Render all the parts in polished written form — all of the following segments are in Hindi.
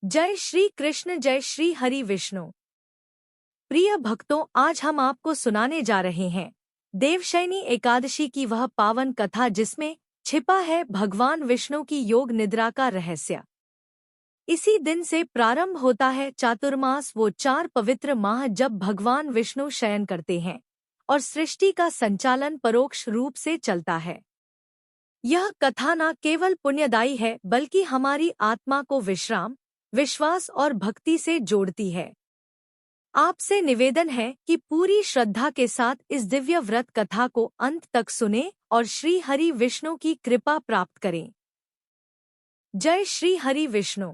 जय श्री कृष्ण, जय श्री हरि विष्णु। प्रिय भक्तों, आज हम आपको सुनाने जा रहे हैं देवशयनी एकादशी की वह पावन कथा जिसमें छिपा है भगवान विष्णु की योग निद्रा का रहस्य। इसी दिन से प्रारंभ होता है चातुर्मास, वो 4 पवित्र माह जब भगवान विष्णु शयन करते हैं और सृष्टि का संचालन परोक्ष रूप से चलता है। यह कथा न केवल पुण्यदायी है बल्कि हमारी आत्मा को विश्राम, विश्वास और भक्ति से जोड़ती है। आपसे निवेदन है कि पूरी श्रद्धा के साथ इस दिव्य व्रत कथा को अंत तक सुने और श्री हरि विष्णु की कृपा प्राप्त करें। जय श्री हरि विष्णु।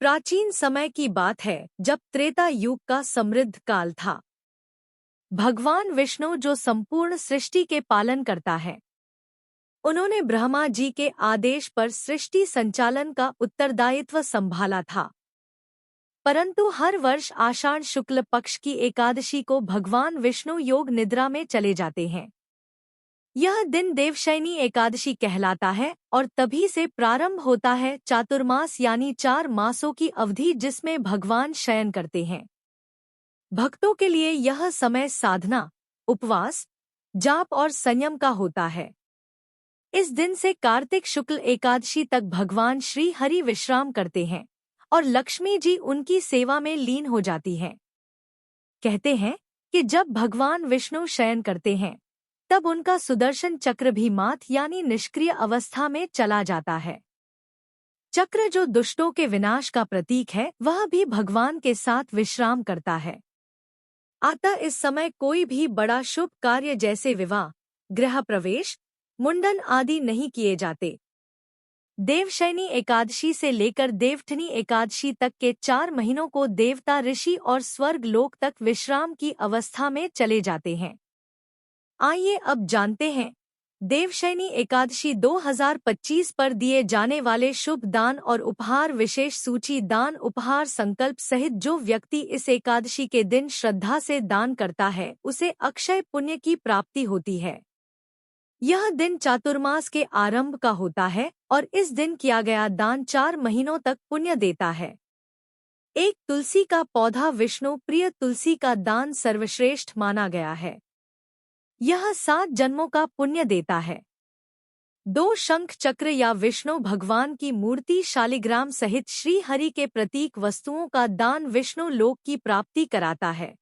प्राचीन समय की बात है जब त्रेता युग का समृद्ध काल था। भगवान विष्णु जो संपूर्ण सृष्टि के पालन करता है, उन्होंने ब्रह्मा जी के आदेश पर सृष्टि संचालन का उत्तरदायित्व संभाला था। परंतु हर वर्ष आषाढ़ शुक्ल पक्ष की एकादशी को भगवान विष्णु योग निद्रा में चले जाते हैं। यह दिन देवशयनी एकादशी कहलाता है और तभी से प्रारंभ होता है चातुर्मास यानी 4 मासों की अवधि जिसमें भगवान शयन करते हैं। भक्तों के लिए यह समय साधना, उपवास, जाप और संयम का होता है। इस दिन से कार्तिक शुक्ल एकादशी तक भगवान श्री हरि विश्राम करते हैं और लक्ष्मी जी उनकी सेवा में लीन हो जाती हैं। कहते हैं कि जब भगवान विष्णु शयन करते हैं तब उनका सुदर्शन चक्र भी माथ यानी निष्क्रिय अवस्था में चला जाता है। चक्र जो दुष्टों के विनाश का प्रतीक है, वह भी भगवान के साथ विश्राम करता है। अतः इस समय कोई भी बड़ा शुभ कार्य जैसे विवाह, गृह प्रवेश, मुंडन आदि नहीं किए जाते। देवशयनी एकादशी से लेकर देवठनी एकादशी तक के 4 महीनों को देवता, ऋषि और स्वर्ग लोक तक विश्राम की अवस्था में चले जाते हैं। आइए अब जानते हैं देवशयनी एकादशी 2025 पर दिए जाने वाले शुभ दान और उपहार विशेष सूची। दान उपहार संकल्प सहित जो व्यक्ति इस एकादशी के दिन श्रद्धा से दान करता है उसे अक्षय पुण्य की प्राप्ति होती है। यह दिन चातुर्मास के आरंभ का होता है और इस दिन किया गया दान 4 महीनों तक पुण्य देता है। एक तुलसी का पौधा विष्णु प्रिय तुलसी का दान सर्वश्रेष्ठ माना गया है। यह 7 जन्मों का पुण्य देता है। 2 शंख चक्र या विष्णु भगवान की मूर्ति शालिग्राम सहित श्री हरि के प्रतीक वस्तुओं का दान विष्णु लोक की प्राप्ति कराता है।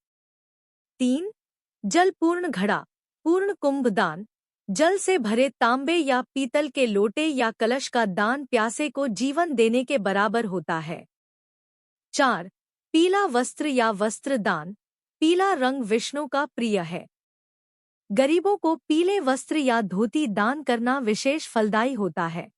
3 जल पूर्ण घड़ा, पूर्ण कुंभ दान, जल से भरे तांबे या पीतल के लोटे या कलश का दान प्यासे को जीवन देने के बराबर होता है। 4 पीला वस्त्र या वस्त्र दान, पीला रंग विष्णु का प्रिय है। गरीबों को पीले वस्त्र या धोती दान करना विशेष फलदायी होता है।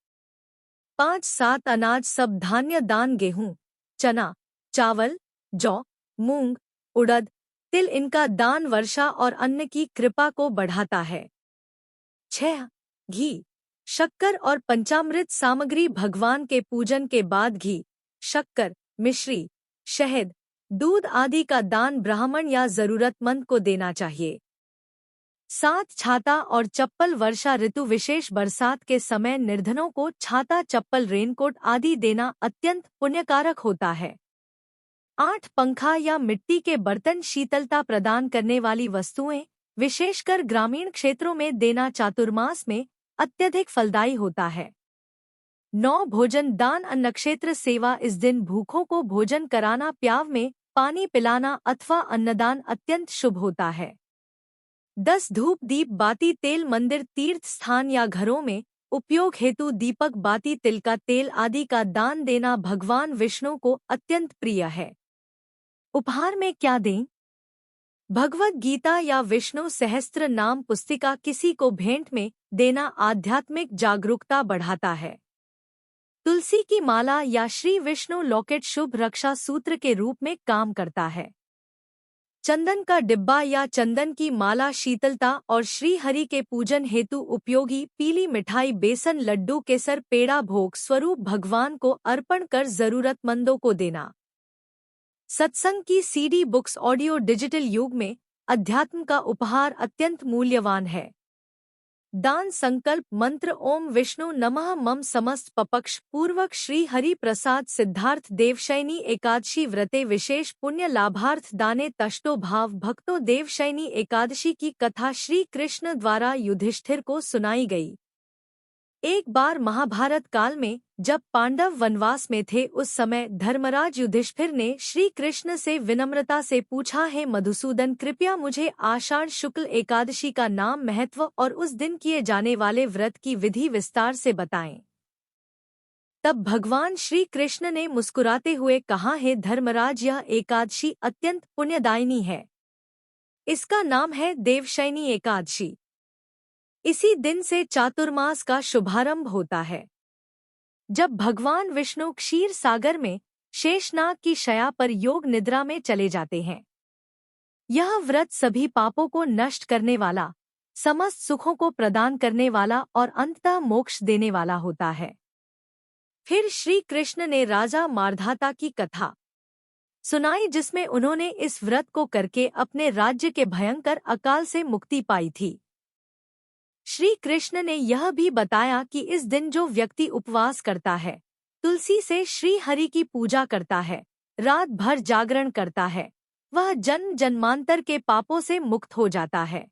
5-7 अनाज सब धान्य दान, गेहूं, चना, चावल, जौ, मूंग, उड़द, तिल इनका दान वर्षा और अन्न की कृपा को बढ़ाता है। 6 घी, शक्कर और पंचामृत सामग्री भगवान के पूजन के बाद घी, शक्कर, मिश्री, शहद, दूध आदि का दान ब्राह्मण या जरूरतमंद को देना चाहिए। 7 छाता और चप्पल, वर्षा ऋतु विशेष बरसात के समय निर्धनों को छाता, चप्पल, रेनकोट आदि देना अत्यंत पुण्यकारक होता है। 8 पंखा या मिट्टी के बर्तन, शीतलता प्रदान करने वाली वस्तुएं विशेषकर ग्रामीण क्षेत्रों में देना चातुर्मास में अत्यधिक फलदायी होता है। 9 भोजन दान, नक्षत्र सेवा, इस दिन भूखों को भोजन कराना, प्याव में पानी पिलाना अथवा अन्नदान अत्यंत शुभ होता है। 10 धूप दीप बाती तेल, मंदिर, तीर्थ स्थान या घरों में उपयोग हेतु दीपक, बाती, तिल का तेल आदि का दान देना भगवान विष्णु को अत्यंत प्रिय है। उपहार में क्या दें? भगवद गीता या विष्णु सहस्त्र नाम पुस्तिका किसी को भेंट में देना आध्यात्मिक जागरूकता बढ़ाता है। तुलसी की माला या श्री विष्णु लॉकेट शुभ रक्षा सूत्र के रूप में काम करता है। चंदन का डिब्बा या चंदन की माला शीतलता और श्री हरि के पूजन हेतु उपयोगी। पीली मिठाई, बेसन लड्डू, केसर, पेड़ा भोग स्वरूप भगवान को अर्पण कर जरूरतमंदों को देना। सत्संग की सीडी, बुक्स, ऑडियो, डिजिटल युग में अध्यात्म का उपहार अत्यंत मूल्यवान है। दान संकल्प मंत्र ओम विष्णु नमः मम समस्त पपक्ष पूर्वक श्री हरि प्रसाद सिद्धार्थ देवशयनी एकादशी व्रते विशेष पुण्य लाभार्थ दाने तष्टो भाव भक्तों। देवशयनी एकादशी की कथा श्री कृष्ण द्वारा युधिष्ठिर को सुनाई गई। एक बार महाभारत काल में जब पांडव वनवास में थे उस समय धर्मराज युधिष्ठिर ने श्री कृष्ण से विनम्रता से पूछा, हे मधुसूदन, कृपया मुझे आषाढ़ शुक्ल एकादशी का नाम, महत्व और उस दिन किए जाने वाले व्रत की विधि विस्तार से बताएं। तब भगवान श्री कृष्ण ने मुस्कुराते हुए कहा, हे धर्मराज, यह एकादशी अत्यंत पुण्यदायिनी है। इसका नाम है देवशयनी एकादशी। इसी दिन से चातुर्मास का शुभारंभ होता है, जब भगवान विष्णु क्षीर सागर में शेषनाग की शया पर योग निद्रा में चले जाते हैं। यह व्रत सभी पापों को नष्ट करने वाला, समस्त सुखों को प्रदान करने वाला और अंततः मोक्ष देने वाला होता है। फिर श्री कृष्ण ने राजा मारधाता की कथा सुनाई, जिसमें उन्होंने इस व्रत को करके अपने राज्य के भयंकर अकाल से मुक्ति पाई थी। श्री कृष्ण ने यह भी बताया कि इस दिन जो व्यक्ति उपवास करता है, तुलसी से श्री हरि की पूजा करता है, रात भर जागरण करता है, वह जन्म जन्मांतर के पापों से मुक्त हो जाता है।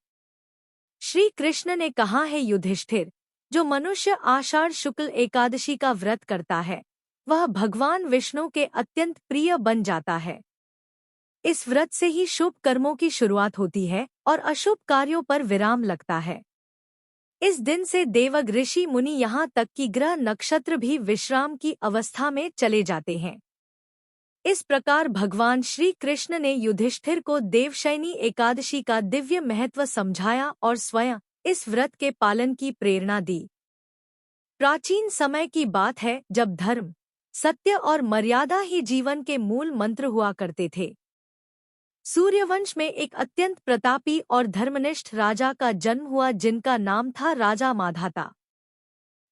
श्री कृष्ण ने कहा, है युधिष्ठिर, जो मनुष्य आषाढ़ शुक्ल एकादशी का व्रत करता है वह भगवान विष्णु के अत्यंत प्रिय बन जाता है। इस व्रत से ही शुभ कर्मों की शुरुआत होती है और अशुभ कार्यों पर विराम लगता है। इस दिन से देवग ऋषि मुनि यहाँ तक कि ग्रह नक्षत्र भी विश्राम की अवस्था में चले जाते हैं। इस प्रकार भगवान श्री कृष्ण ने युधिष्ठिर को देवशयनी एकादशी का दिव्य महत्व समझाया और स्वयं इस व्रत के पालन की प्रेरणा दी। प्राचीन समय की बात है जब धर्म, सत्य और मर्यादा ही जीवन के मूल मंत्र हुआ करते थे। सूर्यवंश में एक अत्यंत प्रतापी और धर्मनिष्ठ राजा का जन्म हुआ, जिनका नाम था राजा माधाता।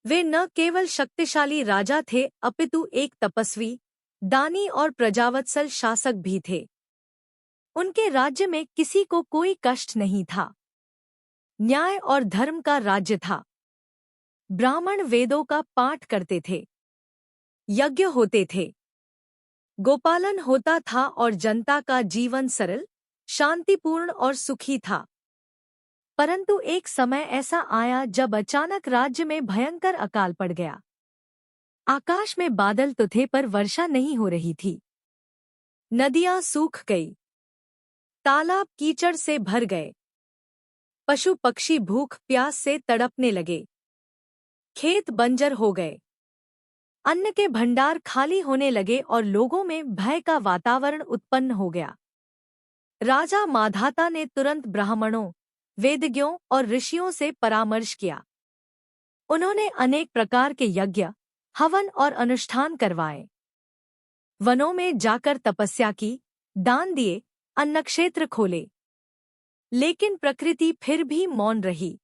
वे न केवल शक्तिशाली राजा थे अपितु एक तपस्वी, दानी और प्रजावत्सल शासक भी थे। उनके राज्य में किसी को कोई कष्ट नहीं था। न्याय और धर्म का राज्य था। ब्राह्मण वेदों का पाठ करते थे, यज्ञ होते थे, गोपालन होता था और जनता का जीवन सरल, शांतिपूर्ण और सुखी था। परंतु एक समय ऐसा आया जब अचानक राज्य में भयंकर अकाल पड़ गया। आकाश में बादल तो थे पर वर्षा नहीं हो रही थी। नदियां सूख गई, तालाब कीचड़ से भर गए, पशु पक्षी भूख प्यास से तड़पने लगे, खेत बंजर हो गए, अन्न के भंडार खाली होने लगे और लोगों में भय का वातावरण उत्पन्न हो गया। राजा माधाता ने तुरंत ब्राह्मणों, वेदज्ञों और ऋषियों से परामर्श किया। उन्होंने अनेक प्रकार के यज्ञ, हवन और अनुष्ठान करवाए। वनों में जाकर तपस्या की, दान दिए, अन्नक्षेत्र खोले, लेकिन प्रकृति फिर भी मौन रही।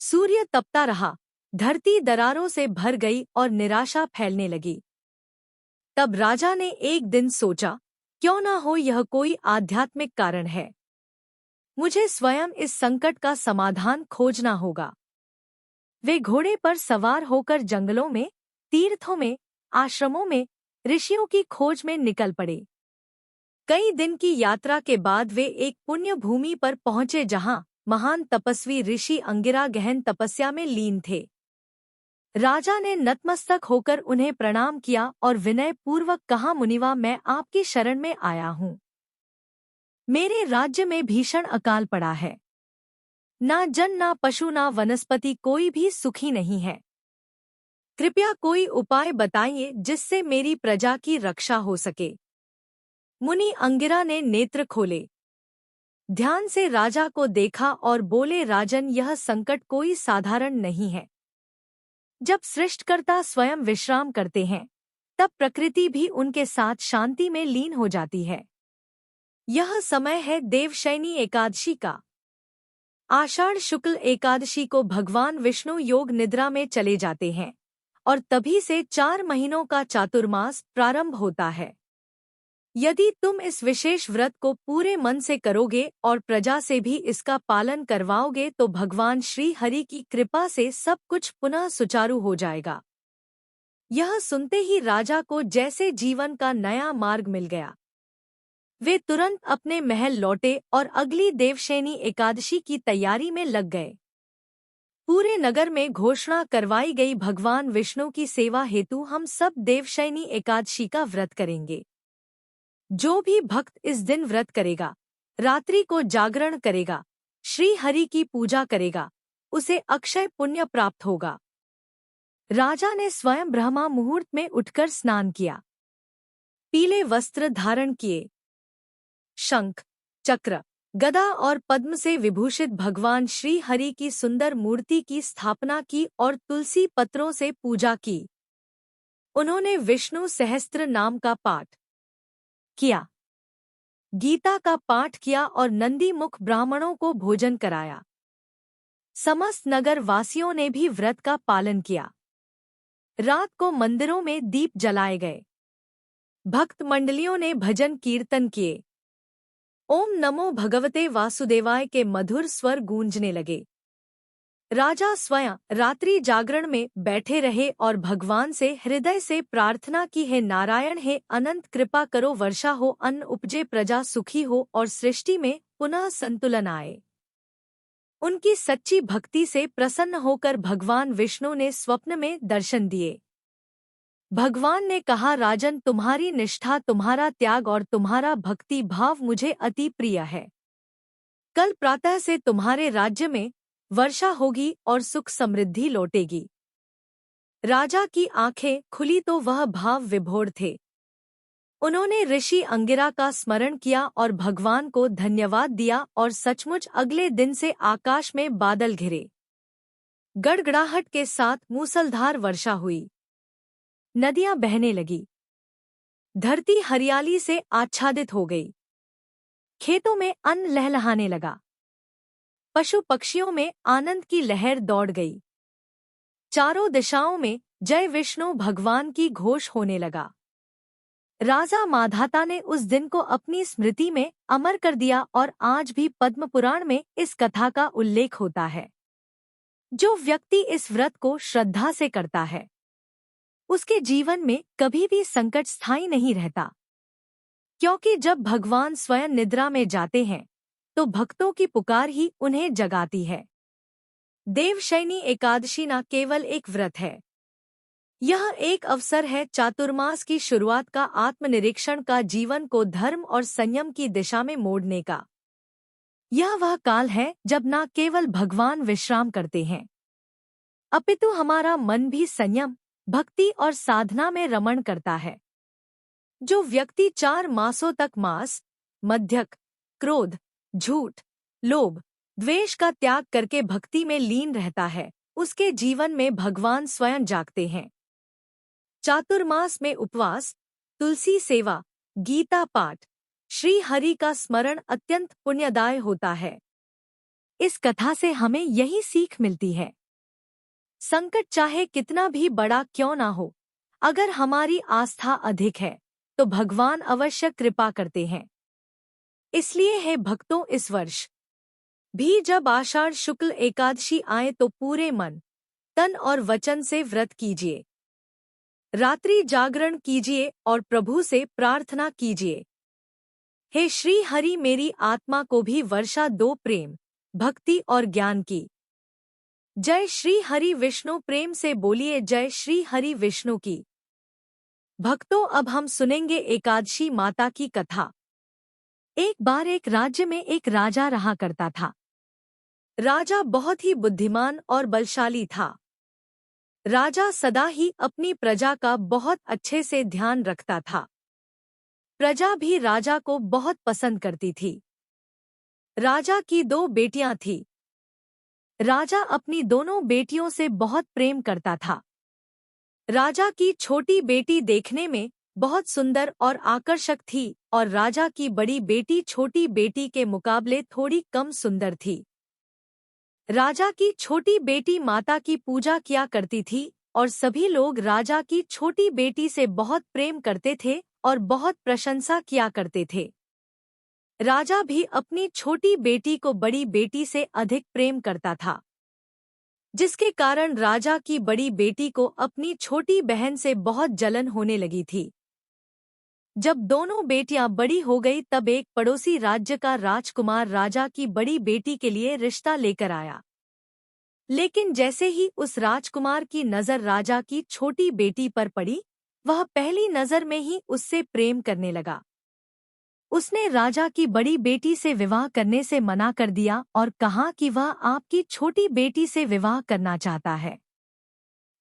सूर्य तपता रहा, धरती दरारों से भर गई और निराशा फैलने लगी। तब राजा ने एक दिन सोचा, क्यों न हो यह कोई आध्यात्मिक कारण है। मुझे स्वयं इस संकट का समाधान खोजना होगा। वे घोड़े पर सवार होकर जंगलों में, तीर्थों में, आश्रमों में ऋषियों की खोज में निकल पड़े। कई दिन की यात्रा के बाद वे एक पुण्य भूमि पर पहुंचे जहां महान तपस्वी ऋषि अंगिरा गहन तपस्या में लीन थे। राजा ने नतमस्तक होकर उन्हें प्रणाम किया और विनय पूर्वक कहा, मुनिवा, मैं आपकी शरण में आया हूँ। मेरे राज्य में भीषण अकाल पड़ा है। ना जन, ना पशु, ना वनस्पति, कोई भी सुखी नहीं है। कृपया कोई उपाय बताइए जिससे मेरी प्रजा की रक्षा हो सके। मुनि अंगिरा ने नेत्र खोले, ध्यान से राजा को देखा और बोले, राजन, यह संकट कोई साधारण नहीं है। जब सृष्टिकर्ता स्वयं विश्राम करते हैं तब प्रकृति भी उनके साथ शांति में लीन हो जाती है। यह समय है देवशयनी एकादशी का। आषाढ़ शुक्ल एकादशी को भगवान विष्णु योग निद्रा में चले जाते हैं और तभी से 4 महीनों का चातुर्मास प्रारंभ होता है। यदि तुम इस विशेष व्रत को पूरे मन से करोगे और प्रजा से भी इसका पालन करवाओगे तो भगवान श्री हरि की कृपा से सब कुछ पुनः सुचारू हो जाएगा। यह सुनते ही राजा को जैसे जीवन का नया मार्ग मिल गया। वे तुरंत अपने महल लौटे और अगली देवशयनी एकादशी की तैयारी में लग गए। पूरे नगर में घोषणा करवाई गई, भगवान विष्णु की सेवा हेतु हम सब देवशयनी एकादशी का व्रत करेंगे। जो भी भक्त इस दिन व्रत करेगा, रात्रि को जागरण करेगा, श्री हरि की पूजा करेगा, उसे अक्षय पुण्य प्राप्त होगा। राजा ने स्वयं ब्रह्मा मुहूर्त में उठकर स्नान किया, पीले वस्त्र धारण किए, शंख, चक्र, गदा और पद्म से विभूषित भगवान श्री हरि की सुंदर मूर्ति की स्थापना की और तुलसी पत्रों से पूजा की। उन्होंने विष्णु सहस्त्र नाम का पाठ किया, गीता का पाठ किया और नंदी मुख ब्राह्मणों को भोजन कराया। समस्त नगर वासियों ने भी व्रत का पालन किया। रात को मंदिरों में दीप जलाए गए। भक्त मंडलियों ने भजन कीर्तन किए। ओम नमो भगवते वासुदेवाय के मधुर स्वर गूंजने लगे। राजा स्वयं रात्रि जागरण में बैठे रहे और भगवान से हृदय से प्रार्थना की, हे नारायण, हे अनंत, कृपा करो, वर्षा हो, अन्न उपजे, प्रजा सुखी हो और सृष्टि में पुनः संतुलन आए। उनकी सच्ची भक्ति से प्रसन्न होकर भगवान विष्णु ने स्वप्न में दर्शन दिए। भगवान ने कहा, राजन, तुम्हारी निष्ठा, तुम्हारा त्याग और तुम्हारा भक्ति भाव मुझे अति प्रिय है। कल प्रातः से तुम्हारे राज्य में वर्षा होगी और सुख समृद्धि लौटेगी। राजा की आंखें खुली तो वह भाव विभोर थे। उन्होंने ऋषि अंगिरा का स्मरण किया और भगवान को धन्यवाद दिया और सचमुच अगले दिन से आकाश में बादल घिरे। गड़गड़ाहट के साथ मूसलधार वर्षा हुई। नदियां बहने लगी। धरती हरियाली से आच्छादित हो गई। खेतों में अन्न लहलहाने लगा। पशु पक्षियों में आनंद की लहर दौड़ गई। चारों दिशाओं में जय विष्णु भगवान की घोष होने लगा। राजा माधाता ने उस दिन को अपनी स्मृति में अमर कर दिया और आज भी पद्म पुराण में इस कथा का उल्लेख होता है। जो व्यक्ति इस व्रत को श्रद्धा से करता है, उसके जीवन में कभी भी संकट स्थायी नहीं रहता, क्योंकि जब भगवान स्वयं निद्रा में जाते हैं तो भक्तों की पुकार ही उन्हें जगाती है। देवशयनी एकादशी न केवल एक व्रत है, यह एक अवसर है चातुर्मास की शुरुआत का, आत्मनिरीक्षण का, जीवन को धर्म और संयम की दिशा में मोड़ने का। यह वह काल है जब न केवल भगवान विश्राम करते हैं, अपितु हमारा मन भी संयम, भक्ति और साधना में रमण करता है। जो व्यक्ति 4 मासों तक मांस, मद्यक, क्रोध, झूठ, लोभ, द्वेष का त्याग करके भक्ति में लीन रहता है, उसके जीवन में भगवान स्वयं जागते हैं। चातुर्मास में उपवास, तुलसी सेवा, गीता पाठ, श्री हरि का स्मरण अत्यंत पुण्यदाय होता है। इस कथा से हमें यही सीख मिलती है। संकट चाहे कितना भी बड़ा क्यों ना हो, अगर हमारी आस्था अधिक है तो भगवान अवश्य कृपा करते हैं। इसलिए है भक्तों, इस वर्ष भी जब आषाढ़ शुक्ल एकादशी आए तो पूरे मन, तन और वचन से व्रत कीजिए, रात्रि जागरण कीजिए और प्रभु से प्रार्थना कीजिए, हे श्री हरि, मेरी आत्मा को भी वर्षा दो प्रेम, भक्ति और ज्ञान की। जय श्री हरि विष्णु, प्रेम से बोलिए जय श्री हरि विष्णु की। भक्तों, अब हम सुनेंगे एकादशी माता की कथा। एक बार एक राज्य में एक राजा रहा करता था। राजा बहुत ही बुद्धिमान और बलशाली था। राजा सदा ही अपनी प्रजा का बहुत अच्छे से ध्यान रखता था। प्रजा भी राजा को बहुत पसंद करती थी। राजा की 2 बेटियां थीं। राजा अपनी दोनों बेटियों से बहुत प्रेम करता था। राजा की छोटी बेटी देखने में बहुत सुंदर और आकर्षक थी और राजा की बड़ी बेटी छोटी बेटी के मुकाबले थोड़ी कम सुंदर थी। राजा की छोटी बेटी माता की पूजा किया करती थी और सभी लोग राजा की छोटी बेटी से बहुत प्रेम करते थे और बहुत प्रशंसा किया करते थे। राजा भी अपनी छोटी बेटी को बड़ी बेटी से अधिक प्रेम करता था, जिसके कारण राजा की बड़ी बेटी को अपनी छोटी बहन से बहुत जलन होने लगी थी। जब दोनों बेटियां बड़ी हो गई तब एक पड़ोसी राज्य का राजकुमार राजा की बड़ी बेटी के लिए रिश्ता लेकर आया। लेकिन जैसे ही उस राजकुमार की नज़र राजा की छोटी बेटी पर पड़ी, वह पहली नज़र में ही उससे प्रेम करने लगा। उसने राजा की बड़ी बेटी से विवाह करने से मना कर दिया और कहा कि वह आपकी छोटी बेटी से विवाह करना चाहता है।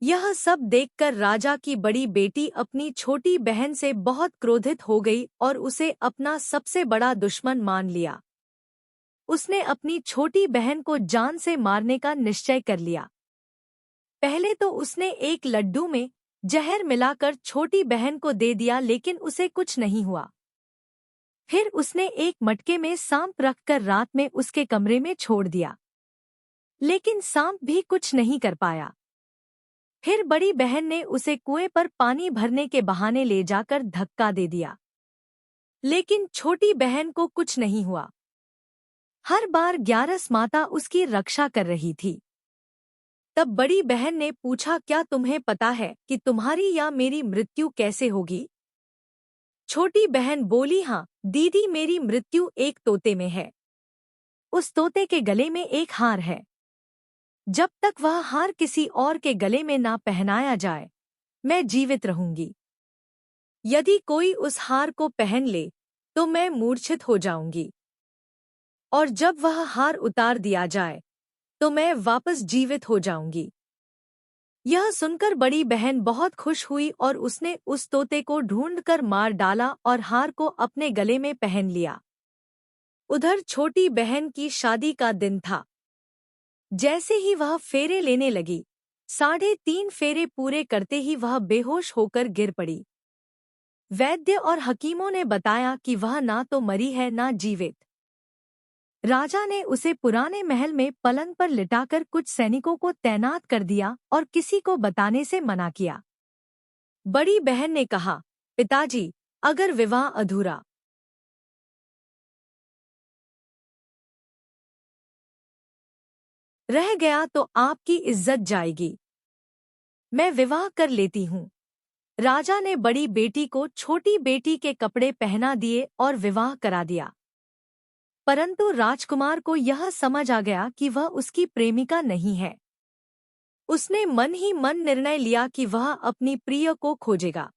यह सब देखकर राजा की बड़ी बेटी अपनी छोटी बहन से बहुत क्रोधित हो गई और उसे अपना सबसे बड़ा दुश्मन मान लिया। उसने अपनी छोटी बहन को जान से मारने का निश्चय कर लिया। पहले तो उसने एक लड्डू में जहर मिलाकर छोटी बहन को दे दिया, लेकिन उसे कुछ नहीं हुआ। फिर उसने एक मटके में सांप रखकर रात में उसके कमरे में छोड़ दिया, लेकिन सांप भी कुछ नहीं कर पाया। फिर बड़ी बहन ने उसे कुएं पर पानी भरने के बहाने ले जाकर धक्का दे दिया, लेकिन छोटी बहन को कुछ नहीं हुआ। हर बार ग्यारस माता उसकी रक्षा कर रही थी। तब बड़ी बहन ने पूछा, क्या तुम्हें पता है कि तुम्हारी या मेरी मृत्यु कैसे होगी? छोटी बहन बोली, हाँ दीदी, मेरी मृत्यु एक तोते में है। उस तोते के गले में एक हार है। जब तक वह हार किसी और के गले में ना पहनाया जाए, मैं जीवित रहूंगी। यदि कोई उस हार को पहन ले तो मैं मूर्छित हो जाऊंगी, और जब वह हार उतार दिया जाए तो मैं वापस जीवित हो जाऊंगी। यह सुनकर बड़ी बहन बहुत खुश हुई और उसने उस तोते को ढूंढकर मार डाला और हार को अपने गले में पहन लिया। उधर छोटी बहन की शादी का दिन था। जैसे ही वह फेरे लेने लगी, 3.5 फेरे पूरे करते ही वह बेहोश होकर गिर पड़ी। वैद्य और हकीमों ने बताया कि वह ना तो मरी है ना जीवित। राजा ने उसे पुराने महल में पलंग पर लिटाकर कुछ सैनिकों को तैनात कर दिया और किसी को बताने से मना किया। बड़ी बहन ने कहा, पिताजी, अगर विवाह अधूरा रह गया तो आपकी इज्जत जाएगी। मैं विवाह कर लेती हूँ। राजा ने बड़ी बेटी को छोटी बेटी के कपड़े पहना दिए और विवाह करा दिया। परंतु राजकुमार को यह समझ आ गया कि वह उसकी प्रेमिका नहीं है। उसने मन ही मन निर्णय लिया कि वह अपनी प्रिय को खोजेगा।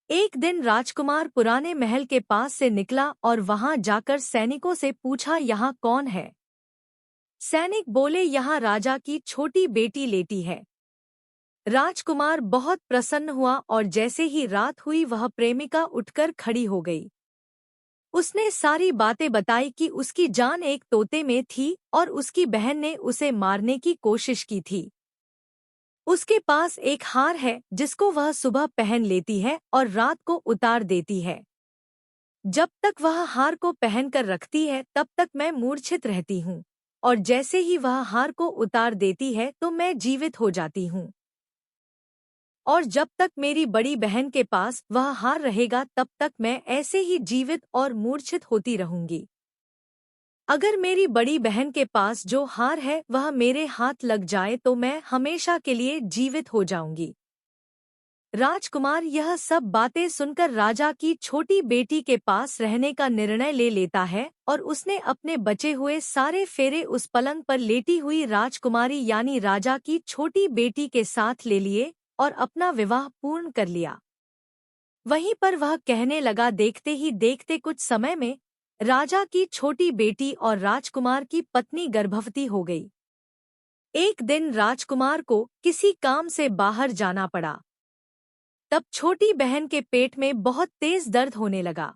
एक दिन राजकुमार पुराने महल के पास से निकला और वहां जाकर सैनिकों से पूछा, यहाँ कौन है? सैनिक बोले, यहाँ राजा की छोटी बेटी लेटी है। राजकुमार बहुत प्रसन्न हुआ और जैसे ही रात हुई वह प्रेमिका उठकर खड़ी हो गई। उसने सारी बातें बताई कि उसकी जान एक तोते में थी और उसकी बहन ने उसे मारने की कोशिश की थी। उसके पास एक हार है जिसको वह सुबह पहन लेती है और रात को उतार देती है। जब तक वह हार को पहनकर रखती है तब तक मैं मूर्छित रहती हूँ, और जैसे ही वह हार को उतार देती है तो मैं जीवित हो जाती हूँ। और जब तक मेरी बड़ी बहन के पास वह हार रहेगा तब तक मैं ऐसे ही जीवित और मूर्छित होती रहूंगी। अगर मेरी बड़ी बहन के पास जो हार है वह मेरे हाथ लग जाए तो मैं हमेशा के लिए जीवित हो जाऊंगी। राजकुमार यह सब बातें सुनकर राजा की छोटी बेटी के पास रहने का निर्णय ले लेता है और उसने अपने बचे हुए सारे फेरे उस पलंग पर लेटी हुई राजकुमारी यानी राजा की छोटी बेटी के साथ ले लिए और अपना विवाह पूर्ण कर लिया। वहीं पर वह कहने लगा, देखते ही देखते कुछ समय में राजा की छोटी बेटी और राजकुमार की पत्नी गर्भवती हो गई। एक दिन राजकुमार को किसी काम से बाहर जाना पड़ा। तब छोटी बहन के पेट में बहुत तेज दर्द होने लगा,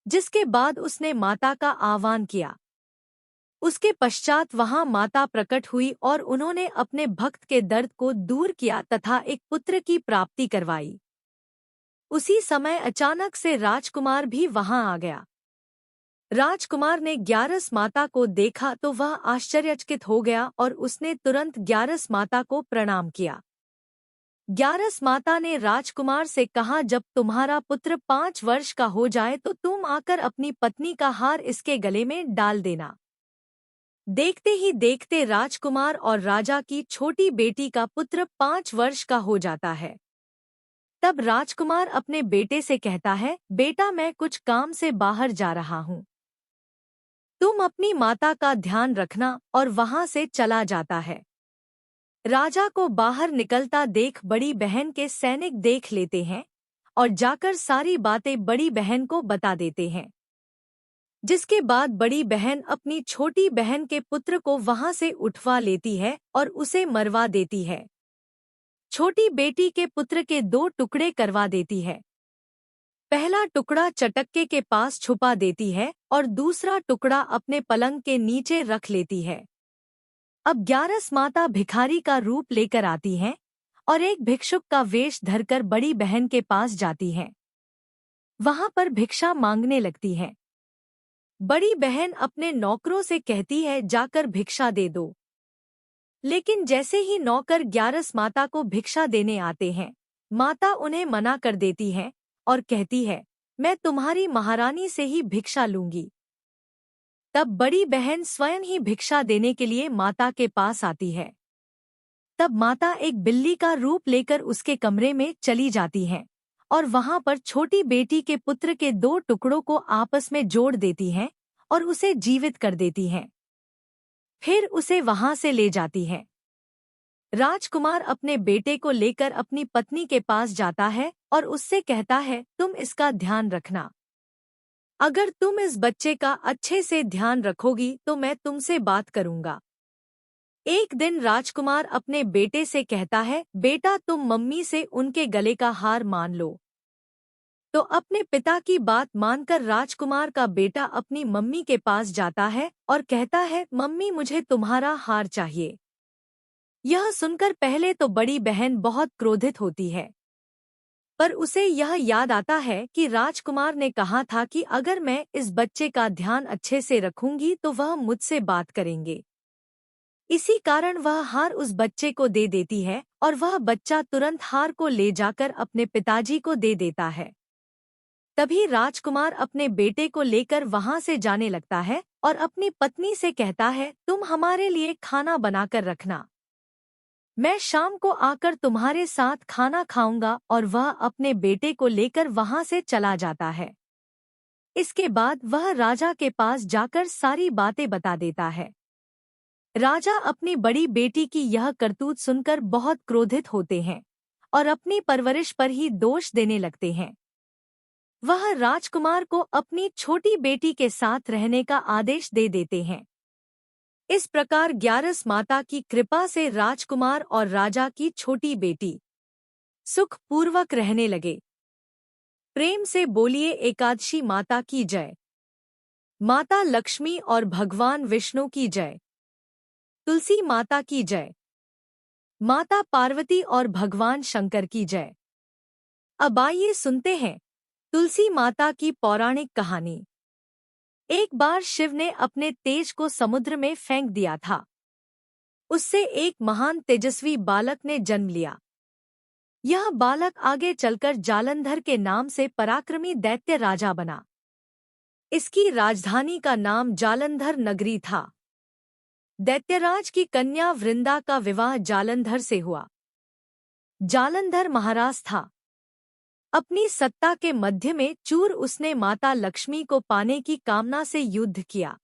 जिसके बाद उसने माता का आह्वान किया। उसके पश्चात वहां माता प्रकट हुई और उन्होंने अपने भक्त के दर्द को दूर किया तथा एक पुत्र की प्राप्ति करवाई। उसी समय अचानक से राजकुमार भी वहां आ गया। राजकुमार ने ग्यारस माता को देखा तो वह आश्चर्यचकित हो गया और उसने तुरंत ग्यारस माता को प्रणाम किया। ग्यारस माता ने राजकुमार से कहा, जब तुम्हारा पुत्र 5 वर्ष का हो जाए तो तुम आकर अपनी पत्नी का हार इसके गले में डाल देना। देखते ही देखते राजकुमार और राजा की छोटी बेटी का पुत्र 5 वर्ष का हो जाता है। तब राजकुमार अपने बेटे से कहता है, बेटा मैं कुछ काम से बाहर जा रहा हूँ, तुम अपनी माता का ध्यान रखना, और वहां से चला जाता है। राजा को बाहर निकलता देख बड़ी बहन के सैनिक देख लेते हैं और जाकर सारी बातें बड़ी बहन को बता देते हैं, जिसके बाद बड़ी बहन अपनी छोटी बहन के पुत्र को वहां से उठवा लेती है और उसे मरवा देती है। छोटी बेटी के पुत्र के 2 टुकड़े करवा देती है। पहला टुकड़ा चटक्के के पास छुपा देती है और दूसरा टुकड़ा अपने पलंग के नीचे रख लेती है। अब ग्यारस माता भिखारी का रूप लेकर आती हैं और एक भिक्षुक का वेश धरकर बड़ी बहन के पास जाती हैं। वहां पर भिक्षा मांगने लगती है। बड़ी बहन अपने नौकरों से कहती है, जाकर भिक्षा दे दो। लेकिन जैसे ही नौकर ग्यारस माता को भिक्षा देने आते हैं, माता उन्हें मना कर देती है और कहती है, मैं तुम्हारी महारानी से ही भिक्षा लूंगी। तब बड़ी बहन स्वयं ही भिक्षा देने के लिए माता के पास आती है। तब माता एक बिल्ली का रूप लेकर उसके कमरे में चली जाती हैं और वहां पर छोटी बेटी के पुत्र के 2 टुकड़ों को आपस में जोड़ देती हैं और उसे जीवित कर देती हैं। फिर उसे वहां से ले जाती है। राजकुमार अपने बेटे को लेकर अपनी पत्नी के पास जाता है और उससे कहता है, तुम इसका ध्यान रखना। अगर तुम इस बच्चे का अच्छे से ध्यान रखोगी तो मैं तुमसे बात करूंगा। एक दिन राजकुमार अपने बेटे से कहता है, बेटा तुम मम्मी से उनके गले का हार मान लो। तो अपने पिता की बात मानकर राजकुमार का बेटा अपनी मम्मी के पास जाता है और कहता है, मम्मी मुझे तुम्हारा हार चाहिए। यह सुनकर पहले तो बड़ी बहन बहुत क्रोधित होती है, पर उसे यह याद आता है कि राजकुमार ने कहा था कि अगर मैं इस बच्चे का ध्यान अच्छे से रखूंगी तो वह मुझसे बात करेंगे। इसी कारण वह हार उस बच्चे को दे देती है और वह बच्चा तुरंत हार को ले जाकर अपने पिताजी को दे देता है। तभी राजकुमार अपने बेटे को लेकर वहां से जाने लगता है और अपनी पत्नी से कहता है, तुम हमारे लिए खाना बनाकर रखना, मैं शाम को आकर तुम्हारे साथ खाना खाऊंगा। और वह अपने बेटे को लेकर वहां से चला जाता है। इसके बाद वह राजा के पास जाकर सारी बातें बता देता है। राजा अपनी बड़ी बेटी की यह करतूत सुनकर बहुत क्रोधित होते हैं और अपनी परवरिश पर ही दोष देने लगते हैं। वह राजकुमार को अपनी छोटी बेटी के साथ रहने का आदेश दे देते हैं। इस प्रकार ग्यारस माता की कृपा से राजकुमार और राजा की छोटी बेटी सुख पूर्वक रहने लगे। प्रेम से बोलिए एकादशी माता की जय। माता लक्ष्मी और भगवान विष्णु की जय। तुलसी माता की जय। माता पार्वती और भगवान शंकर की जय। अब आइए सुनते हैं तुलसी माता की पौराणिक कहानी। एक बार शिव ने अपने तेज को समुद्र में फेंक दिया था। उससे एक महान तेजस्वी बालक ने जन्म लिया। यह बालक आगे चलकर जालंधर के नाम से पराक्रमी दैत्य राजा बना। इसकी राजधानी का नाम जालंधर नगरी था। दैत्यराज की कन्या वृंदा का विवाह जालंधर से हुआ। जालंधर महाराज था। अपनी सत्ता के मध्य में चूर उसने माता लक्ष्मी को पाने की कामना से युद्ध किया,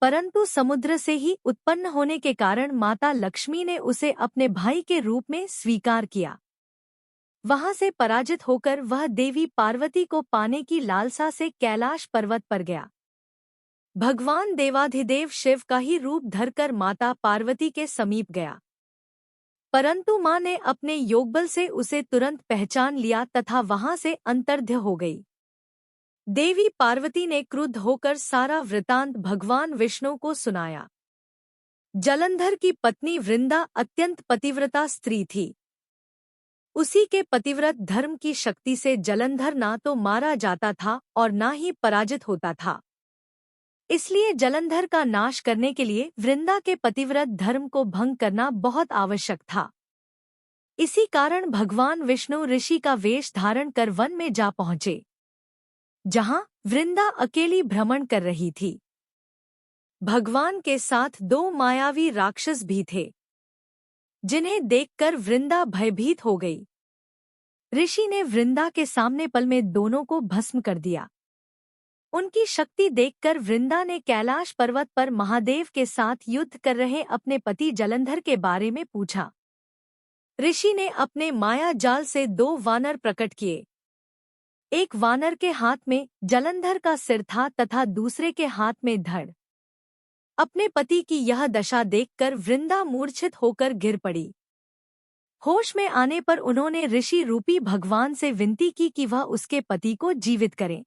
परंतु समुद्र से ही उत्पन्न होने के कारण माता लक्ष्मी ने उसे अपने भाई के रूप में स्वीकार किया। वहां से पराजित होकर वह देवी पार्वती को पाने की लालसा से कैलाश पर्वत पर गया। भगवान देवाधिदेव शिव का ही रूप धरकर माता पार्वती के समीप गया, परंतु मां ने अपने योगबल से उसे तुरंत पहचान लिया तथा वहां से अंतर्ध्य हो गई। देवी पार्वती ने क्रुद्ध होकर सारा वृतांत भगवान विष्णु को सुनाया। जालंधर की पत्नी वृंदा अत्यंत पतिव्रता स्त्री थी। उसी के पतिव्रत धर्म की शक्ति से जालंधर ना तो मारा जाता था और ना ही पराजित होता था। इसलिए जालंधर का नाश करने के लिए वृंदा के पतिव्रत धर्म को भंग करना बहुत आवश्यक था। इसी कारण भगवान विष्णु ऋषि का वेश धारण कर वन में जा पहुंचे, जहां वृंदा अकेली भ्रमण कर रही थी। भगवान के साथ 2 मायावी राक्षस भी थे, जिन्हें देखकर वृंदा भयभीत हो गई। ऋषि ने वृंदा के सामने पल में दोनों को भस्म कर दिया। उनकी शक्ति देखकर वृंदा ने कैलाश पर्वत पर महादेव के साथ युद्ध कर रहे अपने पति जलंधर के बारे में पूछा। ऋषि ने अपने माया जाल से 2 वानर प्रकट किए। एक वानर के हाथ में जलंधर का सिर था तथा दूसरे के हाथ में धड़। अपने पति की यह दशा देखकर वृंदा मूर्छित होकर गिर पड़ी। होश में आने पर उन्होंने ऋषि रूपी भगवान से विनती की कि वह उसके पति को जीवित करें।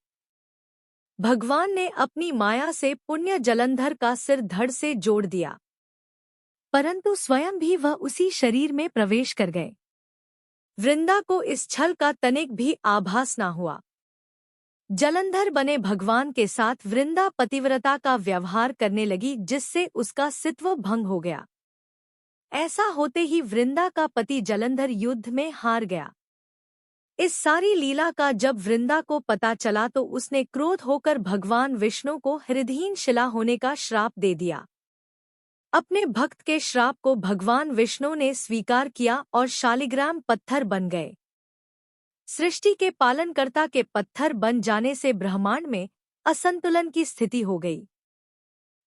भगवान ने अपनी माया से पुण्य जलंधर का सिर धड़ से जोड़ दिया, परंतु स्वयं भी वह उसी शरीर में प्रवेश कर गए। वृंदा को इस छल का तनिक भी आभास न हुआ। जलंधर बने भगवान के साथ वृंदा पतिव्रता का व्यवहार करने लगी, जिससे उसका सित्व भंग हो गया। ऐसा होते ही वृंदा का पति जलंधर युद्ध में हार गया। इस सारी लीला का जब वृंदा को पता चला तो उसने क्रोध होकर भगवान विष्णु को हृदयहीन शिला होने का श्राप दे दिया। अपने भक्त के श्राप को भगवान विष्णु ने स्वीकार किया और शालिग्राम पत्थर बन गए। सृष्टि के पालनकर्ता के पत्थर बन जाने से ब्रह्मांड में असंतुलन की स्थिति हो गई।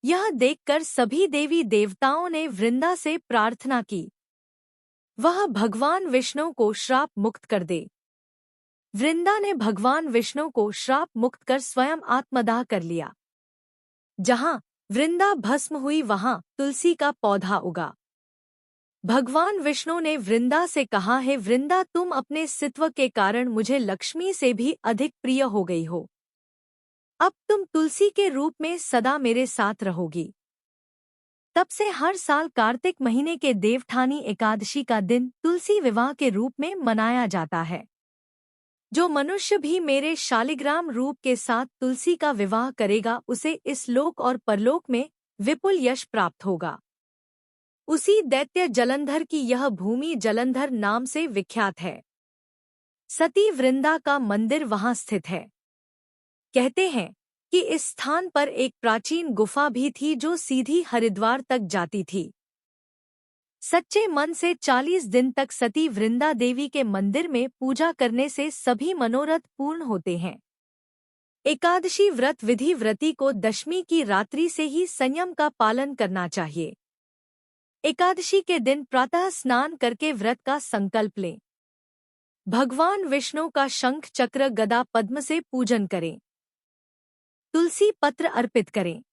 यह देखकर सभी देवी देवताओं ने वृंदा से प्रार्थना की, वह भगवान विष्णु को श्राप मुक्त कर दे। वृंदा ने भगवान विष्णु को श्राप मुक्त कर स्वयं आत्मदाह कर लिया। जहां वृंदा भस्म हुई वहां तुलसी का पौधा उगा। भगवान विष्णु ने वृंदा से कहा, है वृंदा, तुम अपने सित्व के कारण मुझे लक्ष्मी से भी अधिक प्रिय हो गई हो। अब तुम तुलसी के रूप में सदा मेरे साथ रहोगी। तब से हर साल कार्तिक महीने के देवठानी एकादशी का दिन तुलसी विवाह के रूप में मनाया जाता है। जो मनुष्य भी मेरे शालिग्राम रूप के साथ तुलसी का विवाह करेगा, उसे इस लोक और परलोक में विपुल यश प्राप्त होगा। उसी दैत्य जलंधर की यह भूमि जलंधर नाम से विख्यात है। सती वृंदा का मंदिर वहां स्थित है। कहते हैं कि इस स्थान पर एक प्राचीन गुफा भी थी जो सीधी हरिद्वार तक जाती थी। सच्चे मन से 40 दिन तक सती वृंदा देवी के मंदिर में पूजा करने से सभी मनोरथ पूर्ण होते हैं। एकादशी व्रत विधि व्रती को दशमी की रात्रि से ही संयम का पालन करना चाहिए। एकादशी के दिन प्रातः स्नान करके व्रत का संकल्प लें। भगवान विष्णु का शंख चक्र गदा पद्म से पूजन करें। तुलसी पत्र अर्पित करें।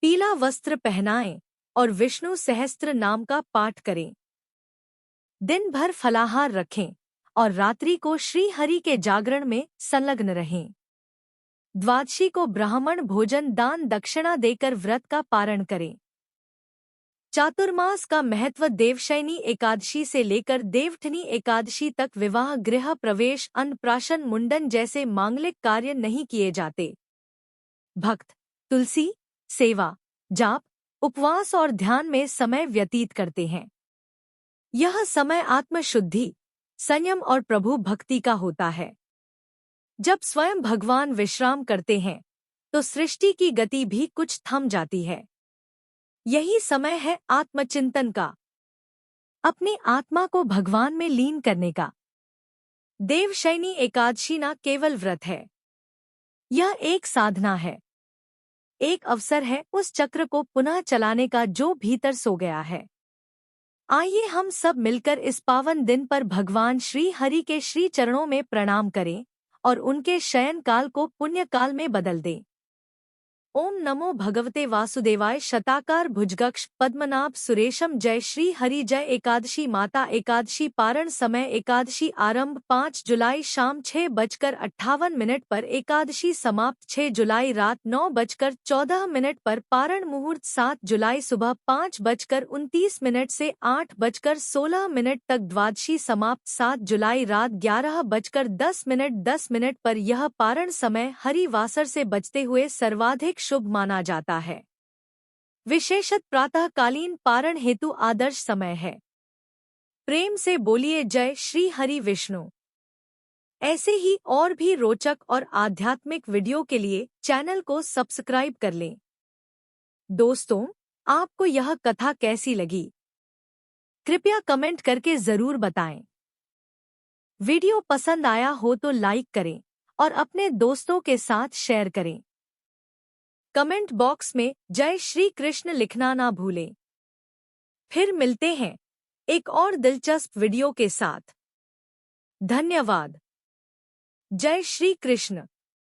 पीला वस्त्र पहनाएं और विष्णु सहस्त्र नाम का पाठ करें। दिन भर फलाहार रखें और रात्रि को श्री हरि के जागरण में संलग्न रहें। द्वादशी को ब्राह्मण भोजन दान दक्षिणा देकर व्रत का पारण करें। चातुर्मास का महत्व देवशयनी एकादशी से लेकर देवठनी एकादशी तक विवाह, गृह प्रवेश, अन्नप्राशन, मुंडन जैसे मांगलिक कार्य नहीं किए जाते। भक्त तुलसी सेवा, जाप, उपवास और ध्यान में समय व्यतीत करते हैं। यह समय आत्मशुद्धि, संयम और प्रभु भक्ति का होता है। जब स्वयं भगवान विश्राम करते हैं तो सृष्टि की गति भी कुछ थम जाती है। यही समय है आत्मचिंतन का, अपनी आत्मा को भगवान में लीन करने का। देवशयनी एकादशी न केवल व्रत है, यह एक साधना है, एक अवसर है उस चक्र को पुनः चलाने का जो भीतर सो गया है। आइए हम सब मिलकर इस पावन दिन पर भगवान श्री हरि के श्री चरणों में प्रणाम करें और उनके शयन काल को पुण्य काल में बदल दें। ओम नमो भगवते वासुदेवाय। शताकार भुजगक्ष पद्मनाभ सुरेशम। जय श्री हरि। जय एकादशी माता। एकादशी पारण समय। एकादशी आरंभ 5 जुलाई शाम 6:58 पर। एकादशी समाप्त 6 जुलाई रात 9:14 पर। पारण मुहूर्त 7 जुलाई सुबह 5:29 से 8:16 तक। द्वादशी समाप्त 7 जुलाई रात 11:10 पर। यह पारण समय हरिवासर से बचते हुए सर्वाधिक शुभ माना जाता है। विशेषत प्रातःकालीन पारण हेतु आदर्श समय है। प्रेम से बोलिए जय श्री हरि विष्णु। ऐसे ही और भी रोचक और आध्यात्मिक वीडियो के लिए चैनल को सब्सक्राइब कर लें। दोस्तों, आपको यह कथा कैसी लगी? कृपया कमेंट करके जरूर बताएं। वीडियो पसंद आया हो तो लाइक करें और अपने दोस्तों के साथ शेयर करें। कमेंट बॉक्स में जय श्री कृष्ण लिखना ना भूलें। फिर मिलते हैं एक और दिलचस्प वीडियो के साथ। धन्यवाद। जय श्री कृष्ण।